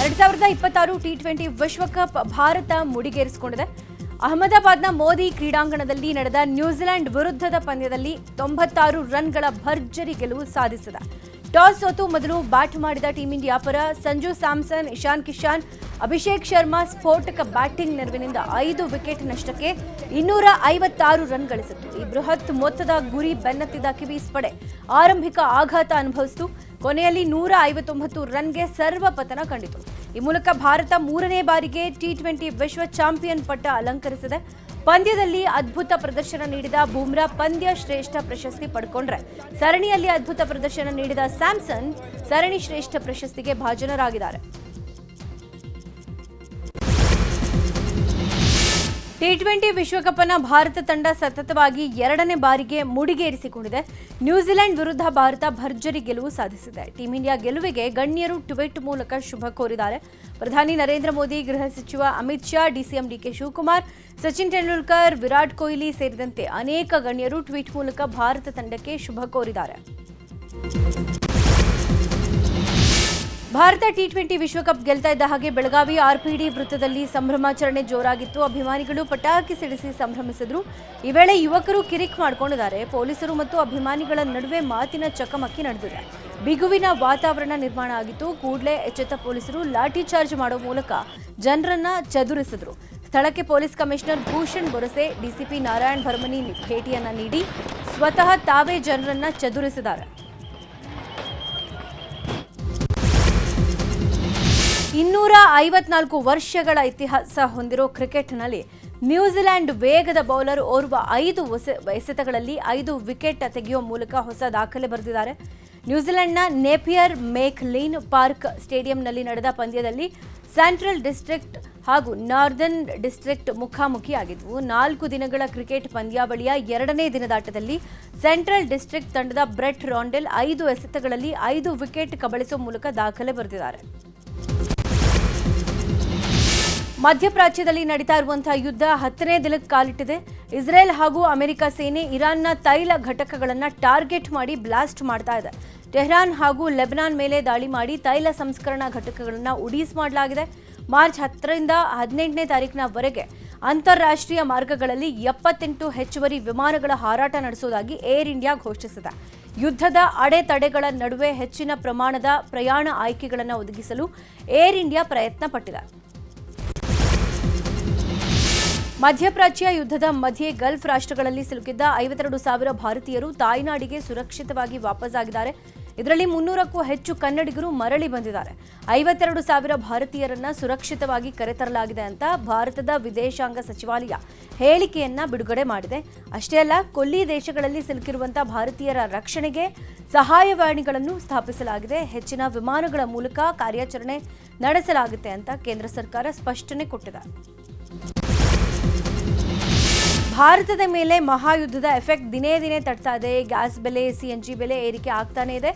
2026 T20 ವಿಶ್ವಕಪ್ ಭಾರತ ಮುಡಿಗೇರಿಸಿಕೊಂಡಿದೆ. ಅಹಮದಾಬಾದ್ನ ಮೋದಿ ಕ್ರೀಡಾಂಗಣದಲ್ಲಿ ನಡೆದ ನ್ಯೂಜಿಲೆಂಡ್ ವಿರುದ್ಧದ ಪಂದ್ಯದಲ್ಲಿ 96 ರನ್ಗಳ ಭರ್ಜರಿ ಗೆಲುವು ಸಾಧಿಸಿದೆ. ಟಾಸ್ ಸೋತು ಮೊದಲು ಬ್ಯಾಟ್ ಮಾಡಿದ ಟೀಂ ಇಂಡಿಯಾ ಪರ ಸಂಜು ಸ್ಯಾಮ್ಸನ್, ಇಶಾನ್ ಕಿಶನ್, ಅಭಿಷೇಕ್ ಶರ್ಮಾ ಸ್ಫೋಟಕ ಬ್ಯಾಟಿಂಗ್ ನೆರವಿನಿಂದ 5 ವಿಕೆಟ್ ನಷ್ಟಕ್ಕೆ 256 ರನ್ ಗಳಿಸಿತು. ಈ ಬೃಹತ್ ಮೊತ್ತದ ಗುರಿ ಬೆನ್ನತ್ತಿದ ಕಿವೀಸ್ ಪಡೆ ಆರಂಭಿಕ ಆಘಾತ ಅನುಭವಿಸಿತು. ಕೊನೆಯಲ್ಲಿ 159 ರನ್ಗೆ ಸರ್ವ ಪತನ ಕಂಡಿತು. ಈ ಮೂಲಕ ಭಾರತ 3ನೇ ಬಾರಿಗೆ ಟಿ20 ವಿಶ್ವ ಚಾಂಪಿಯನ್ ಪಟ್ಟ ಅಲಂಕರಿಸಿದೆ. ಪಂದ್ಯದಲ್ಲಿ ಅದ್ಭುತ ಪ್ರದರ್ಶನ ನೀಡಿದ ಬೂಮ್ರಾ ಪಂದ್ಯ ಶ್ರೇಷ್ಠ ಪ್ರಶಸ್ತಿ ಪಡ್ಕೊಂಡ್ರೆ, ಸರಣಿಯಲ್ಲಿ ಅದ್ಭುತ ಪ್ರದರ್ಶನ ನೀಡಿದ ಸ್ಯಾಮ್ಸನ್ ಸರಣಿ ಶ್ರೇಷ್ಠ ಪ್ರಶಸ್ತಿಗೆ ಭಾಜನರಾಗಿದ್ದಾರೆ. ಟಿ20 ವಿಶ್ವಕಪ್ ಅನ್ನು ಭಾರತ ತಂಡ ಸತತವಾಗಿ 2ನೇ ಬಾರಿಗೆ ಮುಡಿಗೇರಿಸಿಕೊಂಡಿದೆ. ನ್ಯೂಜಿಲೆಂಡ್ ವಿರುದ್ಧ ಭಾರತ ಭರ್ಜರಿ ಗೆಲುವು ಸಾಧಿಸಿದೆ. ಟೀಂ ಇಂಡಿಯಾ ಗೆಲುವಿಗೆ ಗಣ್ಯರು ಟ್ವೀಟ್ ಮೂಲಕ ಶುಭ ಕೋರಿದ್ದಾರೆ. ಪ್ರಧಾನಿ ನರೇಂದ್ರ ಮೋದಿ, ಗೃಹ ಸಚಿವ ಅಮಿತ್ ಶಾ, ಡಿಸಿಎಂ ಡಿಕೆ ಶಿವಕುಮಾರ್, ಸಚಿನ್ ತೆಂಡೂಲ್ಕರ್, ವಿರಾಟ್ ಕೊಹ್ಲಿ ಸೇರಿದಂತೆ ಅನೇಕ ಗಣ್ಯರು ಟ್ವೀಟ್ ಮೂಲಕ ಭಾರತ ತಂಡಕ್ಕೆ ಶುಭ ಕೋರಿದ್ದಾರೆ. ಭಾರತ ಟಿ20 ವಿಶ್ವಕಪ್ ಗೆಲ್ತಾ ಇದ್ದ ಹಾಗೆ ಬೆಳಗಾವಿ ಆರ್ಪಿಡಿ ವೃತ್ತದಲ್ಲಿ ಸಂಭ್ರಮಾಚರಣೆ ಜೋರಾಗಿತ್ತು. ಅಭಿಮಾನಿಗಳು ಪಟಾಕಿ ಸಿಡಿಸಿ ಸಂಭ್ರಮಿಸಿದ್ರು. ಈ ವೇಳೆ ಯುವಕರು ಕಿರಿಕ್ ಮಾಡಿಕೊಂಡಿದ್ದಾರೆ. ಪೊಲೀಸರು ಮತ್ತು ಅಭಿಮಾನಿಗಳ ನಡುವೆ ಮಾತಿನ ಚಕಮಕಿ ನಡೆದಿದೆ. ಬಿಗುವಿನ ವಾತಾವರಣ ನಿರ್ಮಾಣ ಆಗಿತ್ತು. ಕೂಡಲೇ ಎಚ್ಚೆತ್ತ ಪೊಲೀಸರು ಲಾಠಿ ಚಾರ್ಜ್ ಮಾಡುವ ಮೂಲಕ ಜನರನ್ನ ಚದುರಿಸಿದ್ರು. ಸ್ಥಳಕ್ಕೆ police commissioner Bhushan Borase, DCP Narayan Bharamani ಭೇಟಿಯನ್ನ ನೀಡಿ ಸ್ವತಃ ತಾವೇ ಜನರನ್ನ ಚದುರಿಸಿದ್ದಾರೆ. 254 ವರ್ಷಗಳ ಇತಿಹಾಸ ಹೊಂದಿರೋ ಕ್ರಿಕೆಟ್ನಲ್ಲಿ ನ್ಯೂಜಿಲೆಂಡ್ ವೇಗದ ಬೌಲರ್ ಓರ್ವ 5 ಎಸೆತಗಳಲ್ಲಿ 5 ವಿಕೆಟ್ ತೆಗೆಯುವ ಮೂಲಕ ಹೊಸ ದಾಖಲೆ ಬರೆದಿದ್ದಾರೆ. ನ್ಯೂಜಿಲೆಂಡ್ನ ನೇಪಿಯರ್ ಮೇಕ್ಲೀನ್ ಪಾರ್ಕ್ ಸ್ಟೇಡಿಯಂನಲ್ಲಿ ನಡೆದ ಪಂದ್ಯದಲ್ಲಿ ಸೆಂಟ್ರಲ್ ಡಿಸ್ಟ್ರಿಕ್ಟ್ ಹಾಗೂ ನಾರ್ದರ್ನ್ ಡಿಸ್ಟ್ರಿಕ್ಟ್ ಮುಖಾಮುಖಿಯಾಗಿದ್ವು. 4 ದಿನಗಳ ಕ್ರಿಕೆಟ್ ಪಂದ್ಯಾವಳಿಯ 2ನೇ ದಿನದಾಟದಲ್ಲಿ ಸೆಂಟ್ರಲ್ ಡಿಸ್ಟ್ರಿಕ್ಟ್ ತಂಡದ ಬ್ರೆಟ್ ರಾಂಡೆಲ್ 5 ಎಸೆತಗಳಲ್ಲಿ 5 ವಿಕೆಟ್ ಕಬಳಿಸುವ ಮೂಲಕ ದಾಖಲೆ ಬರೆದಿದ್ದಾರೆ. ಮಧ್ಯಪ್ರಾಚ್ಯದಲ್ಲಿ ನಡೀತಾ ಇರುವಂತಹ ಯುದ್ಧ 10ನೇ ದಿನಕ್ಕೆ ಕಾಲಿಟ್ಟಿದೆ. ಇಸ್ರೇಲ್ ಹಾಗೂ ಅಮೆರಿಕ ಸೇನೆ ಇರಾನ್ನ ತೈಲ ಘಟಕಗಳನ್ನು ಟಾರ್ಗೆಟ್ ಮಾಡಿ ಬ್ಲಾಸ್ಟ್ ಮಾಡ್ತಾ ಇದೆ. ಟೆಹರಾನ್ ಹಾಗೂ ಲೆಬನಾನ್ ಮೇಲೆ ದಾಳಿ ಮಾಡಿ ತೈಲ ಸಂಸ್ಕರಣಾ ಘಟಕಗಳನ್ನು ಉಡೀಸ್ ಮಾಡಲಾಗಿದೆ. ಮಾರ್ಚ್ 10ರಿಂದ 18ನೇ ತಾರೀಕಿನವರೆಗೆ ಅಂತಾರಾಷ್ಟ್ರೀಯ ಮಾರ್ಗಗಳಲ್ಲಿ 78 ಹೆಚ್ಚುವರಿ ವಿಮಾನಗಳ ಹಾರಾಟ ನಡೆಸುವುದಾಗಿ ಏರ್ ಇಂಡಿಯಾ ಘೋಷಿಸಿದೆ. ಯುದ್ಧದ ಅಡೆತಡೆಗಳ ನಡುವೆ ಹೆಚ್ಚಿನ ಪ್ರಮಾಣದ ಪ್ರಯಾಣ ಆಯ್ಕೆಗಳನ್ನು ಒದಗಿಸಲು ಏರ್ ಇಂಡಿಯಾ ಪ್ರಯತ್ನ ಪಟ್ಟಿದೆ. ಮಧ್ಯಪ್ರಾಚ್ಯ ಯುದ್ಧದ ಮಧ್ಯೆ ಗಲ್ಫ್ ರಾಷ್ಟ್ರಗಳಲ್ಲಿ ಸಿಲುಕಿದ್ದ 52,000 ಭಾರತೀಯರು ತಾಯ್ನಾಡಿಗೆ ಸುರಕ್ಷಿತವಾಗಿ ವಾಪಸ್ಸಾಗಿದ್ದಾರೆ. ಇದರಲ್ಲಿ 300ಕ್ಕೂ ಹೆಚ್ಚು ಕನ್ನಡಿಗರು ಮರಳಿ ಬಂದಿದ್ದಾರೆ. 52,000 ಭಾರತೀಯರನ್ನ ಸುರಕ್ಷಿತವಾಗಿ ಕರೆತರಲಾಗಿದೆ ಅಂತ ಭಾರತದ ವಿದೇಶಾಂಗ ಸಚಿವಾಲಯ ಹೇಳಿಕೆಯನ್ನ ಬಿಡುಗಡೆ ಮಾಡಿದೆ. ಅಷ್ಟೇ ಅಲ್ಲ, ಕೊಲ್ಲಿ ದೇಶಗಳಲ್ಲಿ ಸಿಲುಕಿರುವಂತಹ ಭಾರತೀಯರ ರಕ್ಷಣೆಗೆ ಸಹಾಯವಾಣಿಗಳನ್ನು ಸ್ಥಾಪಿಸಲಾಗಿದೆ. ಹೆಚ್ಚಿನ ವಿಮಾನಗಳ ಮೂಲಕ ಕಾರ್ಯಾಚರಣೆ ನಡೆಸಲಾಗುತ್ತೆ ಅಂತ ಕೇಂದ್ರ ಸರ್ಕಾರ ಸ್ಪಷ್ಟನೆ ಕೊಟ್ಟಿದೆ. ಭಾರತದ ಮೇಲೆ ಮಹಾಯುದ್ಧದ ಎಫೆಕ್ಟ್ ದಿನೇ ದಿನೇ ತಡ್ತಾ ಇದೆ. ಗ್ಯಾಸ್ ಬೆಲೆ, ಸಿಎನ್ಜಿ ಬೆಲೆ ಏರಿಕೆ ಆಗ್ತಾನೇ ಇದೆ.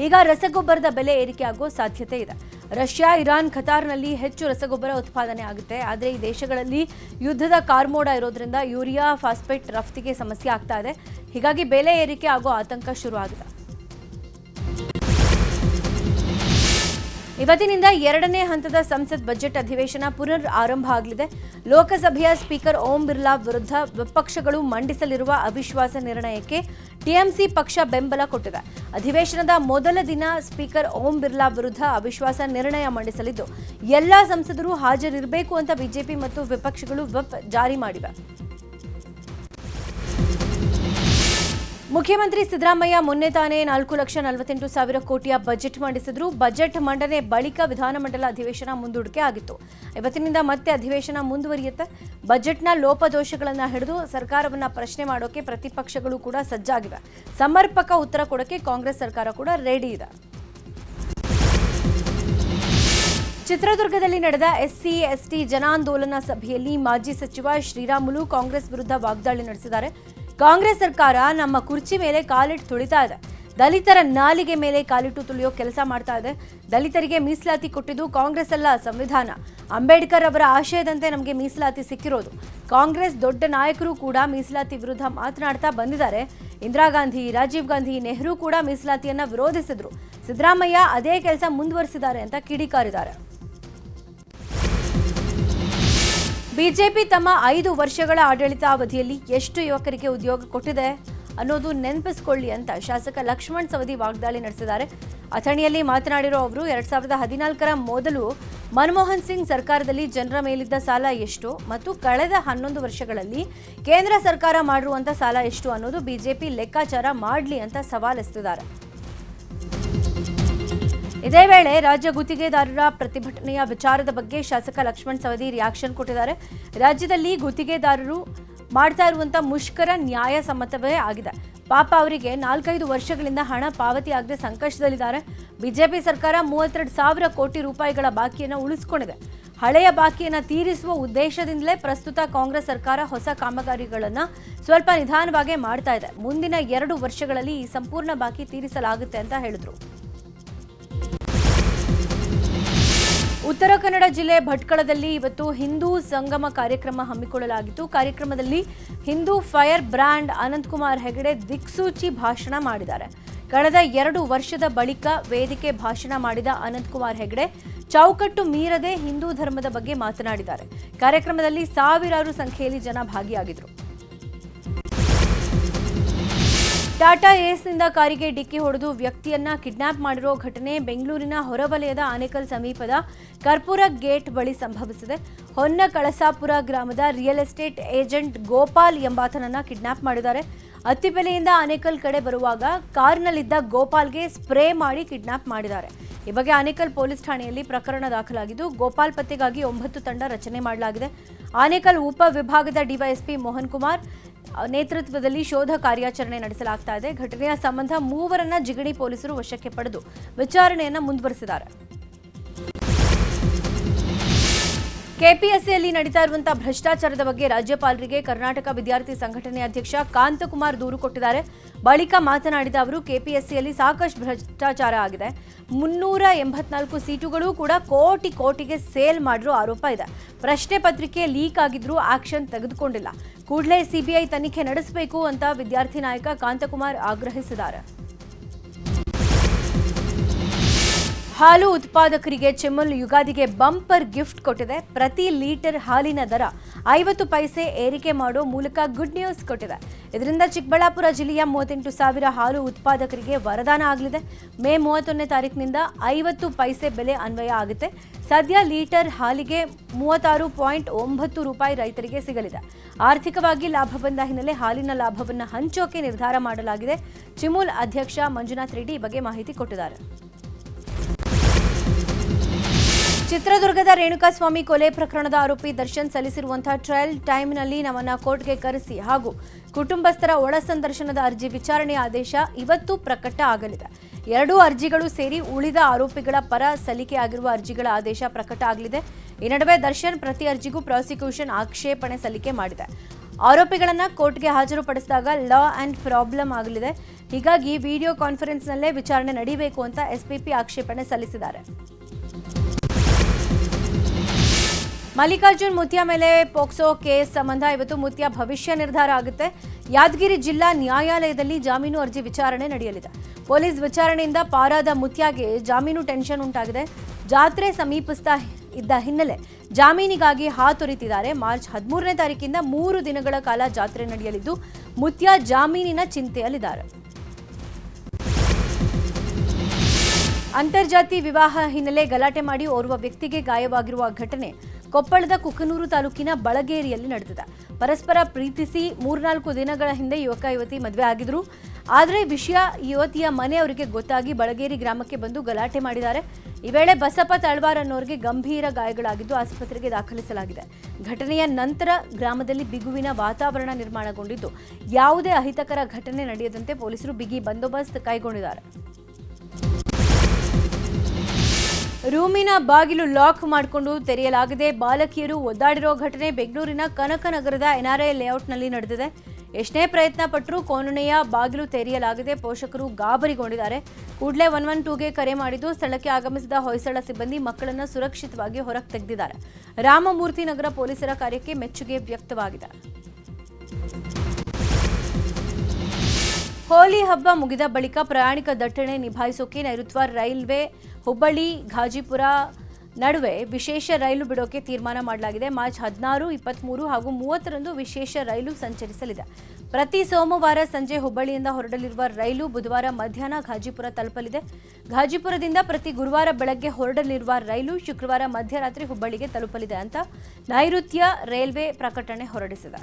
ಈಗ ರಸಗೊಬ್ಬರದ ಬೆಲೆ ಏರಿಕೆ ಆಗೋ ಸಾಧ್ಯತೆ ಇದೆ. ರಷ್ಯಾ, ಇರಾನ್, ಖತಾರ್ನಲ್ಲಿ ಹೆಚ್ಚು ರಸಗೊಬ್ಬರ ಉತ್ಪಾದನೆ ಆಗುತ್ತೆ. ಆದರೆ ಈ ದೇಶಗಳಲ್ಲಿ ಯುದ್ಧದ ಕಾರ್ಮೋಡ ಇರೋದ್ರಿಂದ ಯೂರಿಯಾ, ಫಾಸ್ಫೇಟ್ ರಫ್ತಿಗೆ ಸಮಸ್ಯೆ ಆಗ್ತಾ ಇದೆ. ಹೀಗಾಗಿ ಬೆಲೆ ಏರಿಕೆ ಆಗೋ ಆತಂಕ ಶುರು ಆಗಿದೆ. ಇವತ್ತಿನಿಂದ 2ನೇ ಹಂತದ ಸಂಸತ್ ಬಜೆಟ್ ಅಧಿವೇಶನ ಪುನರ್ ಆರಂಭ ಆಗಲಿದೆ. ಲೋಕಸಭೆಯ ಸ್ಪೀಕರ್ ಓಂ ಬಿರ್ಲಾ ವಿರುದ್ಧ ವಿಪಕ್ಷಗಳು ಮಂಡಿಸಲಿರುವ ಅವಿಶ್ವಾಸ ನಿರ್ಣಯಕ್ಕೆ ಟಿಎಂಸಿ ಪಕ್ಷ ಬೆಂಬಲ ಕೊಟ್ಟಿದೆ. ಅಧಿವೇಶನದ ಮೊದಲ ದಿನ ಸ್ಪೀಕರ್ ಓಂ ಬಿರ್ಲಾ ವಿರುದ್ಧ ಅವಿಶ್ವಾಸ ನಿರ್ಣಯ ಮಂಡಿಸಲಿದ್ದು, ಎಲ್ಲಾ ಸಂಸದರು ಹಾಜರಿರಬೇಕು ಅಂತ ಬಿಜೆಪಿ ಮತ್ತು ವಿಪಕ್ಷಗಳು ವಿಪ್ ಜಾರಿ ಮಾಡಿವೆ. ಮುಖ್ಯಮಂತ್ರಿ ಸಿದ್ದರಾಮಯ್ಯ ಮೊನ್ನೆ ತಾನೇ 4,48,000 ಕೋಟಿಯ ಬಜೆಟ್ ಮಂಡಿಸಿದ್ರು. ಬಜೆಟ್ ಮಂಡನೆ ಬಳಿಕ ವಿಧಾನಮಂಡಲ ಅಧಿವೇಶನ ಮುಂದೂಡಿಕೆ ಆಗಿತ್ತು. ಇವತ್ತಿನಿಂದ ಮತ್ತೆ ಅಧಿವೇಶನ ಮುಂದುವರಿಯುತ್ತೆ. ಬಜೆಟ್ನ ಲೋಪದೋಷಗಳನ್ನು ಹಿಡಿದು ಸರ್ಕಾರವನ್ನ ಪ್ರಶ್ನೆ ಮಾಡೋಕೆ ಪ್ರತಿಪಕ್ಷಗಳು ಕೂಡ ಸಜ್ಜಾಗಿವೆ. ಸಮರ್ಪಕ ಉತ್ತರ ಕೊಡೋಕೆ ಕಾಂಗ್ರೆಸ್ ಸರ್ಕಾರ ಕೂಡ ರೆಡಿ ಇದೆ. ಚಿತ್ರದುರ್ಗದಲ್ಲಿ ನಡೆದ ಎಸ್ಸಿ ಎಸ್ಟಿ ಜನಾಂದೋಲನ ಸಭೆಯಲ್ಲಿ ಮಾಜಿ ಸಚಿವ ಶ್ರೀರಾಮುಲು ಕಾಂಗ್ರೆಸ್ ವಿರುದ್ಧ ವಾಗ್ದಾಳಿ ನಡೆಸಿದ್ದಾರೆ. ಕಾಂಗ್ರೆಸ್ ಸರ್ಕಾರ ನಮ್ಮ ಕುರ್ಚಿ ಮೇಲೆ ಕಾಲಿಟ್ಟು ತುಳಿತಾ ಇದೆ. ದಲಿತರ ನಾಲಿಗೆ ಮೇಲೆ ಕಾಲಿಟ್ಟು ತುಳಿಯೋ ಕೆಲಸ ಮಾಡ್ತಾ ಇದೆ. ದಲಿತರಿಗೆ ಮೀಸಲಾತಿ ಕೊಟ್ಟಿದ್ದು ಕಾಂಗ್ರೆಸ್ ಅಲ್ಲ, ಸಂವಿಧಾನ. ಅಂಬೇಡ್ಕರ್ ಅವರ ಆಶಯದಂತೆ ನಮಗೆ ಮೀಸಲಾತಿ ಸಿಕ್ಕಿರೋದು. ಕಾಂಗ್ರೆಸ್ ದೊಡ್ಡ ನಾಯಕರು ಕೂಡ ಮೀಸಲಾತಿ ವಿರುದ್ಧ ಮಾತನಾಡ್ತಾ ಬಂದಿದ್ದಾರೆ. ಇಂದಿರಾ ಗಾಂಧಿ, ರಾಜೀವ್ ಗಾಂಧಿ, ನೆಹರು ಕೂಡ ಮೀಸಲಾತಿಯನ್ನ ವಿರೋಧಿಸಿದ್ರು. ಸಿದ್ದರಾಮಯ್ಯ ಅದೇ ಕೆಲಸ ಮುಂದುವರಿಸಿದ್ದಾರೆ ಅಂತ ಕಿಡಿಕಾರಿದ್ದಾರೆ. ಬಿಜೆಪಿ ತಮ್ಮ 5 ವರ್ಷಗಳ ಆಡಳಿತಾವಧಿಯಲ್ಲಿ ಎಷ್ಟು ಯುವಕರಿಗೆ ಉದ್ಯೋಗ ಕೊಟ್ಟಿದೆ ಅನ್ನೋದು ನೆನಪಿಸಿಕೊಳ್ಳಿ ಅಂತ ಶಾಸಕ ಲಕ್ಷ್ಮಣ್ ಸವದಿ ವಾಗ್ದಾಳಿ ನಡೆಸಿದ್ದಾರೆ. ಅಥಣಿಯಲ್ಲಿ ಮಾತನಾಡಿರೋ ಅವರು 2014ರ ಮೊದಲು ಮನಮೋಹನ್ ಸಿಂಗ್ ಸರ್ಕಾರದಲ್ಲಿ ಜನರ ಮೇಲಿದ್ದ ಸಾಲ ಎಷ್ಟು ಮತ್ತು ಕಳೆದ 11 ವರ್ಷಗಳಲ್ಲಿ ಕೇಂದ್ರ ಸರ್ಕಾರ ಮಾಡಿರುವಂಥ ಸಾಲ ಎಷ್ಟು ಅನ್ನೋದು ಬಿಜೆಪಿ ಲೆಕ್ಕಾಚಾರ ಮಾಡಲಿ ಅಂತ ಸವಾಲೆಸೆದಿದ್ದಾರೆ. ಇದೇ ವೇಳೆ ರಾಜ್ಯ ಗುತ್ತಿಗೆದಾರರ ಪ್ರತಿಭಟನೆಯ ವಿಚಾರದ ಬಗ್ಗೆ ಶಾಸಕ ಲಕ್ಷ್ಮಣ್ ಸವದಿ ರಿಯಾಕ್ಷನ್ ಕೊಟ್ಟಿದ್ದಾರೆ. ರಾಜ್ಯದಲ್ಲಿ ಗುತ್ತಿಗೆದಾರರು ಮಾಡ್ತಾ ಇರುವಂತ ಮುಷ್ಕರ ನ್ಯಾಯಸಮ್ಮತವೇ ಆಗಿದೆ. ಪಾಪ ಅವರಿಗೆ 4-5 ವರ್ಷಗಳಿಂದ ಹಣ ಪಾವತಿ ಆಗದೆ ಸಂಕಷ್ಟದಲ್ಲಿದ್ದಾರೆ. ಬಿಜೆಪಿ ಸರ್ಕಾರ 32,000 ಕೋಟಿ ರೂಪಾಯಿಗಳ ಬಾಕಿಯನ್ನು ಉಳಿಸಿಕೊಂಡಿದೆ. ಹಳೆಯ ಬಾಕಿಯನ್ನು ತೀರಿಸುವ ಉದ್ದೇಶದಿಂದಲೇ ಪ್ರಸ್ತುತ ಕಾಂಗ್ರೆಸ್ ಸರ್ಕಾರ ಹೊಸ ಕಾಮಗಾರಿಗಳನ್ನು ಸ್ವಲ್ಪ ನಿಧಾನವಾಗಿ ಮಾಡ್ತಾ ಇದೆ. ಮುಂದಿನ 2 ವರ್ಷಗಳಲ್ಲಿ ಈ ಸಂಪೂರ್ಣ ಬಾಕಿ ತೀರಿಸಲಾಗುತ್ತೆ ಅಂತ ಹೇಳಿದ್ರು. ಉತ್ತರ ಕನ್ನಡ ಜಿಲ್ಲೆ ಭಟ್ಕಳದಲ್ಲಿ ಇವತ್ತು ಹಿಂದೂ ಸಂಗಮ ಕಾರ್ಯಕ್ರಮ ಹಮ್ಮಿಕೊಳ್ಳಲಾಗಿತ್ತು. ಕಾರ್ಯಕ್ರಮದಲ್ಲಿ ಹಿಂದೂ ಫೈರ್ ಬ್ರ್ಯಾಂಡ್ ಅನಂತಕುಮಾರ್ ಹೆಗಡೆ ದಿಕ್ಸೂಚಿ ಭಾಷಣ ಮಾಡಿದ್ದಾರೆ. ಕಳೆದ 2 ವರ್ಷದ ಬಳಿಕ ವೇದಿಕೆ ಭಾಷಣ ಮಾಡಿದ ಅನಂತಕುಮಾರ್ ಹೆಗಡೆ ಚೌಕಟ್ಟು ಮೀರದೆ ಹಿಂದೂ ಧರ್ಮದ ಬಗ್ಗೆ ಮಾತನಾಡಿದ್ದಾರೆ. ಕಾರ್ಯಕ್ರಮದಲ್ಲಿ ಸಾವಿರಾರು ಸಂಖ್ಯೆಯಲ್ಲಿ ಜನ ಭಾಗಿಯಾಗಿದ್ದರು. ಟಾಟಾ ಏಸ್ನಿಂದ ಕಾರಿಗೆ ಡಿಕ್ಕಿ ಹೊಡೆದು ವ್ಯಕ್ತಿಯನ್ನ ಕಿಡ್ನಾಪ್ ಮಾಡಿರೋ ಘಟನೆ ಬೆಂಗಳೂರಿನ ಹೊರವಲಯದ ಆನೇಕಲ್ ಸಮೀಪದ ಕರ್ಪೂರ ಗೇಟ್ ಬಳಿ ಸಂಭವಿಸಿದೆ. ಹೊನ್ನ ಕಳಸಾಪುರ ಗ್ರಾಮದ ರಿಯಲ್ ಎಸ್ಟೇಟ್ ಏಜೆಂಟ್ ಗೋಪಾಲ್ ಎಂಬಾತನನ್ನ ಕಿಡ್ನಾಪ್ ಮಾಡಿದ್ದಾರೆ. ಅತ್ತಿಬೆಲೆಯಿಂದ ಆನೇಕಲ್ ಕಡೆ ಬರುವಾಗ ಕಾರ್ನಲ್ಲಿದ್ದ ಗೋಪಾಲ್ಗೆ ಸ್ಪ್ರೇ ಮಾಡಿ ಕಿಡ್ನಾಪ್ ಮಾಡಿದ್ದಾರೆ. ಈ ಬಗ್ಗೆ ಆನೇಕಲ್ ಪೊಲೀಸ್ ಠಾಣೆಯಲ್ಲಿ ಪ್ರಕರಣ ದಾಖಲಾಗಿದ್ದು ಮೂವರಿಗೆ ಪತ್ತೆಗಾಗಿ 9 ತಂಡ ರಚನೆ ಮಾಡಲಾಗಿದೆ. ಆನೇಕಲ್ ಉಪ ವಿಭಾಗದ ಡಿವೈಎಸ್ಪಿ ಮೋಹನ್ ಕುಮಾರ್ ನೇತೃತ್ವದಲ್ಲಿ ಶೋಧ ಕಾರ್ಯಾಚರಣೆ ನಡೆಸಲಾಗ್ತಾ ಇದೆ. ಘಟನೆಯ ಸಂಬಂಧ 3 ಜಿಗಣಿ ಪೊಲೀಸರು ವಶಕ್ಕೆ ಪಡೆದು ವಿಚಾರಣೆಯನ್ನು ಮುಂದುವರೆಸಿದ್ದಾರೆ. ಕೆಪಿಎಸ್ಸಿಯಲ್ಲಿ ನಡೀತಾ ಇರುವಂತಹ ಭ್ರಷ್ಟಾಚಾರದ ಬಗ್ಗೆ ರಾಜ್ಯಪಾಲರಿಗೆ ಕರ್ನಾಟಕ ವಿದ್ಯಾರ್ಥಿ ಸಂಘಟನೆ ಅಧ್ಯಕ್ಷ ಕಾಂತಕುಮಾರ್ ದೂರು ಕೊಟ್ಟಿದ್ದಾರೆ. ಬಳಿಕ ಮಾತನಾಡಿದ ಅವರು ಕೆಪಿಎಸ್ಸಿಯಲ್ಲಿ ಸಾಕಷ್ಟು ಭ್ರಷ್ಟಾಚಾರ ಆಗಿದೆ. 384 ಸೀಟುಗಳು ಕೂಡ ಕೋಟಿಗೆ ಸೇಲ್ ಮಾಡಿರೋ ಆರೋಪ ಇದೆ. ಪ್ರಶ್ನೆ ಪತ್ರಿಕೆ ಲೀಕ್ ಆಗಿದ್ರೂ ಆಕ್ಷನ್ ತೆಗೆದುಕೊಂಡಿಲ್ಲ. ಕೂಡಲೇ ಸಿಬಿಐ ತನಿಖೆ ನಡೆಸಬೇಕು ಅಂತ ವಿದ್ಯಾರ್ಥಿ ನಾಯಕ ಕಾಂತಕುಮಾರ್ ಆಗ್ರಹಿಸಿದ್ದಾರೆ. ಹಾಲು ಉತ್ಪಾದಕರಿಗೆ ಚಿಮುಲ್ ಯುಗಾದಿಗೆ ಬಂಪರ್ ಗಿಫ್ಟ್ ಕೊಟ್ಟಿದೆ. ಪ್ರತಿ ಲೀಟರ್ ಹಾಲಿನ ದರ 50 ಪೈಸೆ ಏರಿಕೆ ಮಾಡೋ ಮೂಲಕ ಗುಡ್ ನ್ಯೂಸ್ ಕೊಟ್ಟಿದೆ. ಇದರಿಂದ ಚಿಕ್ಕಬಳ್ಳಾಪುರ ಜಿಲ್ಲೆಯ 38,000 ಹಾಲು ಉತ್ಪಾದಕರಿಗೆ ವರದಾನ ಆಗಲಿದೆ. ಮೇ 31ನೇ ತಾರೀಕಿನಿಂದ 50 ಪೈಸೆ ಬೆಲೆ ಅನ್ವಯ ಆಗುತ್ತೆ. ಸದ್ಯ ಲೀಟರ್ ಹಾಲಿಗೆ 36.9 ರೂಪಾಯಿ ರೈತರಿಗೆ ಸಿಗಲಿದೆ. ಆರ್ಥಿಕವಾಗಿ ಲಾಭ ಬಂದ ಹಿನ್ನೆಲೆ ಹಾಲಿನ ಲಾಭವನ್ನು ಹಂಚೋಕೆ ನಿರ್ಧಾರ ಮಾಡಲಾಗಿದೆ. ಚಿಮುಲ್ ಅಧ್ಯಕ್ಷ ಮಂಜುನಾಥ್ ರೆಡ್ಡಿ ಈ ಬಗ್ಗೆ ಮಾಹಿತಿ ಕೊಟ್ಟಿದ್ದಾರೆ. ಚಿತ್ರದುರ್ಗದ ರೇಣುಕಾಸ್ವಾಮಿ ಕೊಲೆ ಪ್ರಕರಣದ ಆರೋಪಿ ದರ್ಶನ್ ಸಲ್ಲಿಸಿರುವಂತಹ ಟ್ರಯಲ್ ಟೈಮ್ನಲ್ಲಿ ನಮ್ಮನ್ನ ಕೋರ್ಟ್ಗೆ ಕರೆಸಿ ಹಾಗೂ ಕುಟುಂಬಸ್ಥರ ಒಳ ಸಂದರ್ಶನದ ಅರ್ಜಿ ವಿಚಾರಣೆಯ ಆದೇಶ ಇವತ್ತು ಪ್ರಕಟ ಆಗಲಿದೆ. 2 ಅರ್ಜಿಗಳು ಸೇರಿ ಉಳಿದ ಆರೋಪಿಗಳ ಪರ ಸಲ್ಲಿಕೆಯಾಗಿರುವ ಅರ್ಜಿಗಳ ಆದೇಶ ಪ್ರಕಟ ಆಗಲಿದೆ. ಈ ನಡುವೆ ದರ್ಶನ್ ಪ್ರತಿ ಅರ್ಜಿಗೂ ಪ್ರಾಸಿಕ್ಯೂಷನ್ ಆಕ್ಷೇಪಣೆ ಸಲ್ಲಿಕೆ ಮಾಡಿದೆ. ಆರೋಪಿಗಳನ್ನ ಕೋರ್ಟ್ಗೆ ಹಾಜರುಪಡಿಸಿದಾಗ ಲಾ ಅಂಡ್ ಪ್ರಾಬ್ಲಮ್ ಆಗಲಿದೆ. ಹೀಗಾಗಿ ವಿಡಿಯೋ ಕಾನ್ಫರೆನ್ಸ್ನಲ್ಲೇ ವಿಚಾರಣೆ ನಡೆಯಬೇಕು ಅಂತ ಎಸ್ಪಿಪಿ ಆಕ್ಷೇಪಣೆ ಸಲ್ಲಿಸಿದ್ದಾರೆ. ಮಲ್ಲಿಕಾರ್ಜುನ್ ಮುತ್ಯಾ ಮೇಲೆ ಪೋಕ್ಸೋ ಕೇಸ್ ಸಂಬಂಧ ಇವತ್ತು ಮುತ್ಯಾ ಭವಿಷ್ಯ ನಿರ್ಧಾರ ಆಗುತ್ತೆ. ಯಾದಗಿರಿ ಜಿಲ್ಲಾ ನ್ಯಾಯಾಲಯದಲ್ಲಿ ಜಾಮೀನು ಅರ್ಜಿ ವಿಚಾರಣೆ ನಡೆಯಲಿದೆ. ಪೊಲೀಸ್ ವಿಚಾರಣೆಯಿಂದ ಪಾರಾದ ಮುತ್ಯಾಗೆ ಜಾಮೀನು ಟೆನ್ಷನ್ ಉಂಟಾಗಿದೆ. ಜಾತ್ರೆ ಸಮೀಪಿಸ್ತಾ ಇದ್ದ ಹಿನ್ನೆಲೆ ಜಾಮೀನಿಗಾಗಿ ಹಾತೊರಿತಿದ್ದಾರೆ. ಮಾರ್ಚ್ 13ನೇ ತಾರೀಕಿಂದ 3 ದಿನಗಳ ಕಾಲ ಜಾತ್ರೆ ನಡೆಯಲಿದ್ದು ಮುತ್ಯಾ ಜಾಮೀನಿನ ಚಿಂತೆಯಲ್ಲಿದ್ದಾರೆ. ಅಂತರ್ಜಾತಿ ವಿವಾಹ ಹಿನ್ನೆಲೆ ಗಲಾಟೆ ಮಾಡಿ ಓರ್ವ ವ್ಯಕ್ತಿಗೆ ಗಾಯವಾಗಿರುವ ಘಟನೆ ಕೊಪ್ಪಳದ ಕುಕನೂರು ತಾಲೂಕಿನ ಬಳಗೇರಿಯಲ್ಲಿ ನಡೆದಿದೆ. ಪರಸ್ಪರ ಪ್ರೀತಿಸಿ 3-4 ದಿನಗಳ ಹಿಂದೆ ಯುವಕ-ಯುವತಿ ಮದುವೆ ಆಗಿದ್ರು. ಆದರೆ ವಿಷಯ ಯುವತಿಯ ಮನೆಯವರಿಗೆ ಗೊತ್ತಾಗಿ ಬಳಗೇರಿ ಗ್ರಾಮಕ್ಕೆ ಬಂದು ಗಲಾಟೆ ಮಾಡಿದ್ದಾರೆ. ಈ ವೇಳೆ ಬಸಪ್ಪ ತಳವಾರ್ ಅನ್ನೋರಿಗೆ ಗಂಭೀರ ಗಾಯಗಳಾಗಿದ್ದು ಆಸ್ಪತ್ರೆಗೆ ದಾಖಲಿಸಲಾಗಿದೆ. ಘಟನೆಯ ನಂತರ ಗ್ರಾಮದಲ್ಲಿ ಬಿಗುವಿನ ವಾತಾವರಣ ನಿರ್ಮಾಣಗೊಂಡಿದ್ದು ಯಾವುದೇ ಅಹಿತಕರ ಘಟನೆ ನಡೆಯದಂತೆ ಪೊಲೀಸರು ಬಿಗಿ ಬಂದೋಬಸ್ತ್ ಕೈಗೊಂಡಿದ್ದಾರೆ. ರೂಮಿನ ಬಾಗಿಲು ಲಾಕ್ ಮಾಡಿಕೊಂಡು ತೆರೆಯಲಾಗಿದೆ. ಬಾಲಕಿಯರು ಒದ್ದಾಡಿರೋ ಘಟನೆ ಬೆಂಗಳೂರಿನ ಕನಕನಗರದ ಎನ್ಆರ್ಐ ಲೇಔಟ್ನಲ್ಲಿ ನಡೆದಿದೆ. ಎಷ್ಟೇ ಪ್ರಯತ್ನ ಪಟ್ಟರೂ ಕೋಣೆಯ ಬಾಗಿಲು ತೆರೆಯಲಾಗಿದೆ. ಪೋಷಕರು ಗಾಬರಿಗೊಂಡಿದ್ದಾರೆ. ಕೂಡಲೇ 112ಗೆ ಕರೆ ಮಾಡಿದ್ದು ಸ್ಥಳಕ್ಕೆ ಆಗಮಿಸಿದ ಹೊಯ್ಸಳ ಸಿಬ್ಬಂದಿ ಮಕ್ಕಳನ್ನು ಸುರಕ್ಷಿತವಾಗಿ ಹೊರಗೆ ತೆಗೆದಿದ್ದಾರೆ. ರಾಮಮೂರ್ತಿ ನಗರ ಪೊಲೀಸರ ಕಾರ್ಯಕ್ಕೆ ಮೆಚ್ಚುಗೆ ವ್ಯಕ್ತವಾಗಿದೆ. ಹೋಲಿ ಹಬ್ಬ ಮುಗಿದ ಬಳಿಕ ಪ್ರಯಾಣಿಕ ದಟ್ಟಣೆ ನಿಭಾಯಿಸೋಕೆ ನೈಋತ್ಯ ರೈಲ್ವೆ ಹುಬ್ಬಳ್ಳಿ, ಘಾಜಿಪುರ, ನಡುವೆ ವಿಶೇಷ ರೈಲು ಬಿಡೋಕೆ ತೀರ್ಮಾನ ಮಾಡಲಾಗಿದೆ. ಮಾರ್ಚ್ 16, 23 ಹಾಗೂ 30ರಂದು ವಿಶೇಷ ರೈಲು ಸಂಚರಿಸಲಿದೆ. ಪ್ರತಿ ಸೋಮವಾರ ಸಂಜೆ ಹುಬ್ಬಳ್ಳಿಯಿಂದ ಹೊರಡಲಿರುವ ರೈಲು ಬುಧವಾರ ಮಧ್ಯಾಹ್ನ ಘಾಜಿಪುರ ತಲುಪಲಿದೆ. ಘಾಜಿಪುರದಿಂದ ಪ್ರತಿ ಗುರುವಾರ ಬೆಳಗ್ಗೆ ಹೊರಡಲಿರುವ ರೈಲು ಶುಕ್ರವಾರ ಮಧ್ಯರಾತ್ರಿ ಹುಬ್ಬಳ್ಳಿಗೆ ತಲುಪಲಿದೆ ಅಂತ ನೈಋತ್ಯ ರೈಲ್ವೆ ಪ್ರಕಟಣೆ ಹೊರಡಿಸಿದೆ.